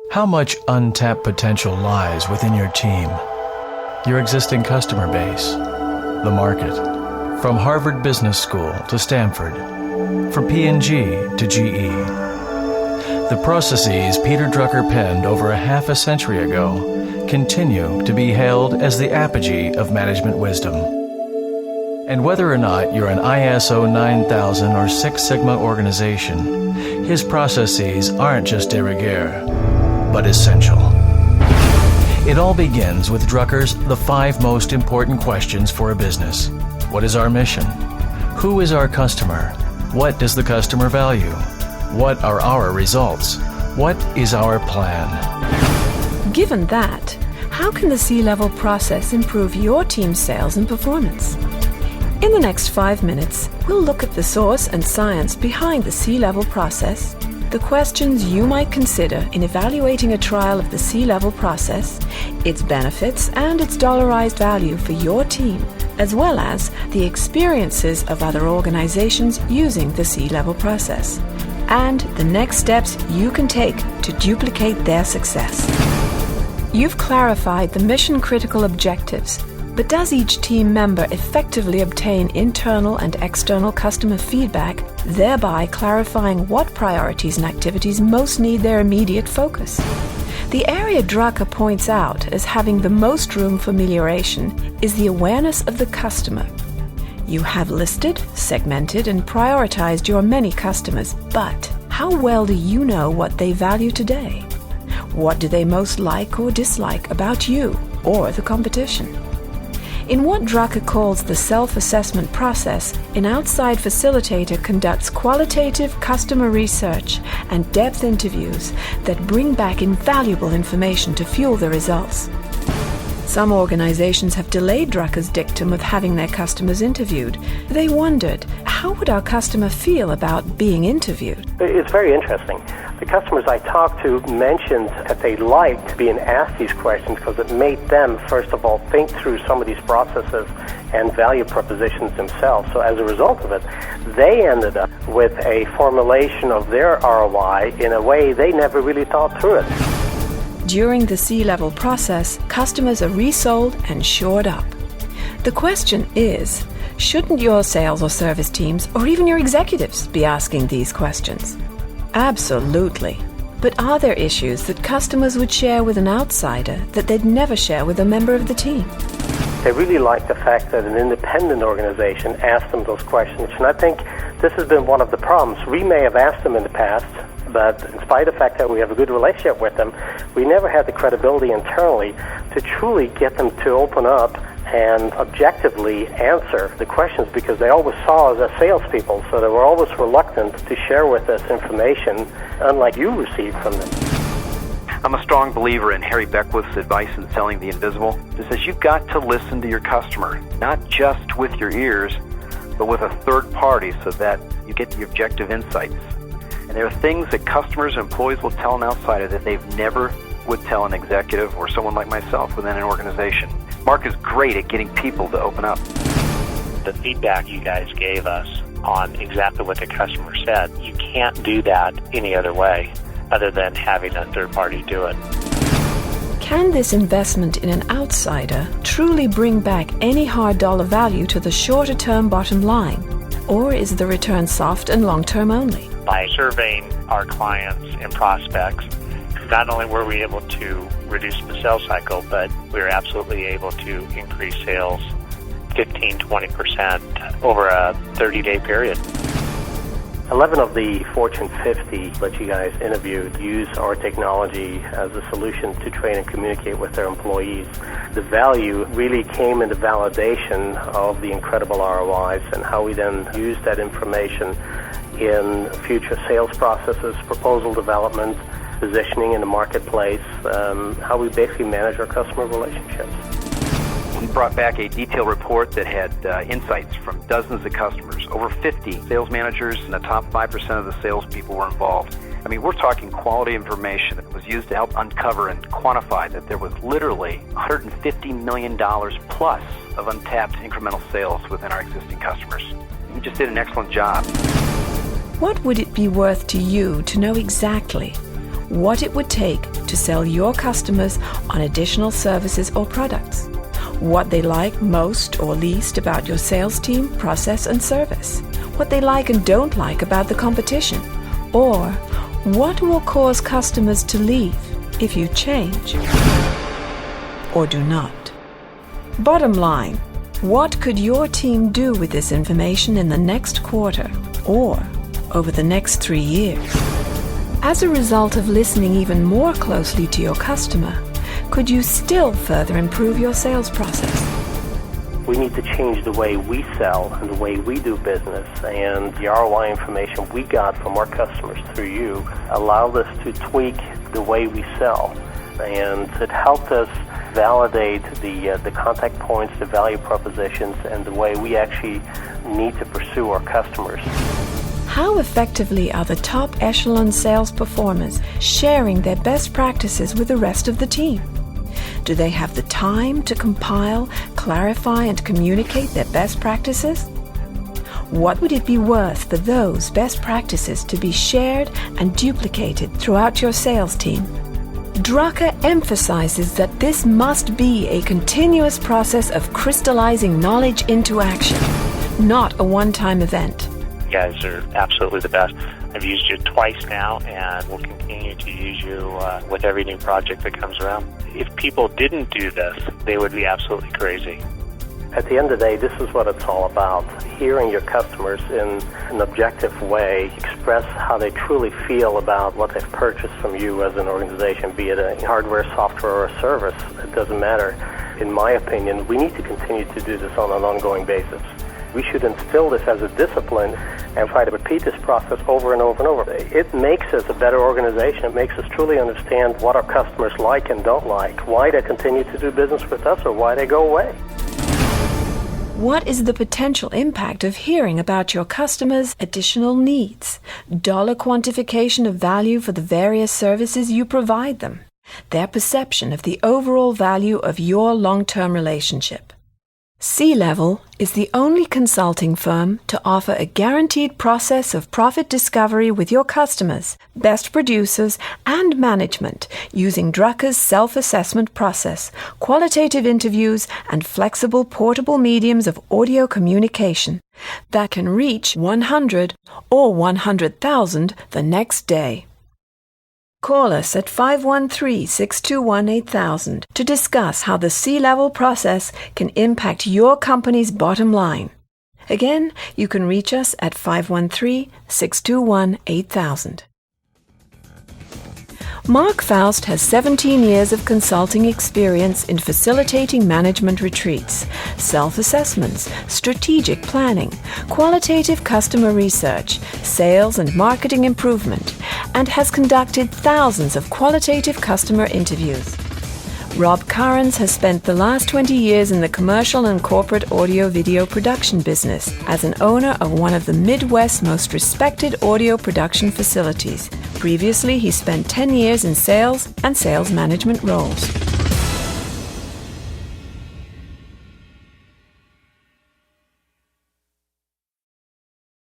How much untapped potential lies within your team, your existing customer base, the market, from Harvard Business School to Stanford, from P&G to GE. The processes Peter Drucker penned over a half a century ago continue to be hailed as the apogee of management wisdom. And whether or not you're an ISO 9000 or Six Sigma organization, his processes aren't just de rigueur, but essential. It all begins with Drucker's The 5 Most Important Questions for a Business. What is our mission? Who is our customer? What does the customer value? What are our results? What is our plan? Given that, how can the C-level process improve your team's sales and performance? In the next 5 minutes, we'll look at the source and science behind the C-level process, the questions you might consider in evaluating a trial of the C-level process, its benefits and its dollarized value for your team, as well as the experiences of other organizations using the C-level process, and the next steps you can take to duplicate their success. You've clarified the mission-critical objectives, but does each team member effectively obtain internal and external customer feedback, thereby clarifying what priorities and activities most need their immediate focus? The area Drucker points out as having the most room for amelioration is the awareness of the customer. You have listed, segmented, and prioritized your many customers, but how well do you know what they value today? What do they most like or dislike about you or the competition? In what Drucker calls the self-assessment process, an outside facilitator conducts qualitative customer research and depth interviews that bring back invaluable information to fuel the results. Some organizations have delayed Drucker's dictum of having their customers interviewed. They wondered, how would our customer feel about being interviewed? It's very interesting. The customers I talked to mentioned that they liked being asked these questions because it made them, first of all, think through some of these processes and value propositions themselves. So as a result of it, they ended up with a formulation of their ROI in a way they never really thought through it. During the C-level process, customers are resold and shored up. The question is, shouldn't your sales or service teams, or even your executives, be asking these questions? Absolutely. But are there issues that customers would share with an outsider that they'd never share with a member of the team? They really like the fact that an independent organization asked them those questions, and I think this has been one of the problems. We may have asked them in the past, but in spite of the fact that we have a good relationship with them, we never had the credibility internally to truly get them to open up and objectively answer the questions, because they always saw us as salespeople, so they were always reluctant to share with us information unlike you received from them. I'm a strong believer in Harry Beckwith's advice in Selling the Invisible. It says you've got to listen to your customer, not just with your ears, but with a third party so that you get the objective insights. And there are things that customers and employees will tell an outsider that they've never would tell an executive or someone like myself within an organization. Mark is great at getting people to open up. The feedback you guys gave us on exactly what the customer said, you can't do that any other way other than having a third party do it. Can this investment in an outsider truly bring back any hard dollar value to the shorter term bottom line? Or is the return soft and long term only? By surveying our clients and prospects, not only were we able to reduce the sales cycle, but we were absolutely able to increase sales 15-20% over a 30-day period. 11 of the Fortune 50 that you guys interviewed use our technology as a solution to train and communicate with their employees. The value really came in the validation of the incredible ROIs and how we then use that information in future sales processes, proposal development, positioning in the marketplace, how we basically manage our customer relationships. We brought back a detailed report that had insights from dozens of customers. Over 50 sales managers and the top 5% of the salespeople were involved. I mean, we're talking quality information that was used to help uncover and quantify that there was literally $150 million plus of untapped incremental sales within our existing customers. We just did an excellent job. What would it be worth to you to know exactly what it would take to sell your customers on additional services or products, what they like most or least about your sales team, process, and service, what they like and don't like about the competition, or what will cause customers to leave if you change or do not. Bottom line, what could your team do with this information in the next quarter or over the next 3 years? As a result of listening even more closely to your customer, could you still further improve your sales process? We need to change the way we sell and the way we do business, and the ROI information we got from our customers through you allowed us to tweak the way we sell, and it helped us validate the contact points, the value propositions, and the way we actually need to pursue our customers. How effectively are the top echelon sales performers sharing their best practices with the rest of the team? Do they have the time to compile, clarify, and communicate their best practices? What would it be worth for those best practices to be shared and duplicated throughout your sales team? Drucker emphasizes that this must be a continuous process of crystallizing knowledge into action, not a one-time event. You guys are absolutely the best. I've used you twice now, and will continue to use you with every new project that comes around. If people didn't do this, they would be absolutely crazy. At the end of the day, this is what it's all about. Hearing your customers in an objective way express how they truly feel about what they've purchased from you as an organization, be it a hardware, software, or a service. It doesn't matter. In my opinion, we need to continue to do this on an ongoing basis. We should instill this as a discipline and try to repeat this process over and over and over. It makes us a better organization. It makes us truly understand what our customers like and don't like, why they continue to do business with us, or why they go away. What is the potential impact of hearing about your customers' additional needs, dollar quantification of value for the various services you provide them, their perception of the overall value of your long-term relationship? C-Level is the only consulting firm to offer a guaranteed process of profit discovery with your customers, best producers, and management using Drucker's self-assessment process, qualitative interviews, and flexible portable mediums of audio communication that can reach 100 or 100,000 the next day. Call us at 513-621-8000 to discuss how the C-Level process can impact your company's bottom line. Again, you can reach us at 513-621-8000. Mark Faust has 17 years of consulting experience in facilitating management retreats, self-assessments, strategic planning, qualitative customer research, sales and marketing improvement, and has conducted thousands of qualitative customer interviews. Rob Carnes has spent the last 20 years in the commercial and corporate audio-video production business as an owner of one of the Midwest's most respected audio production facilities. Previously, he spent 10 years in sales and sales management roles.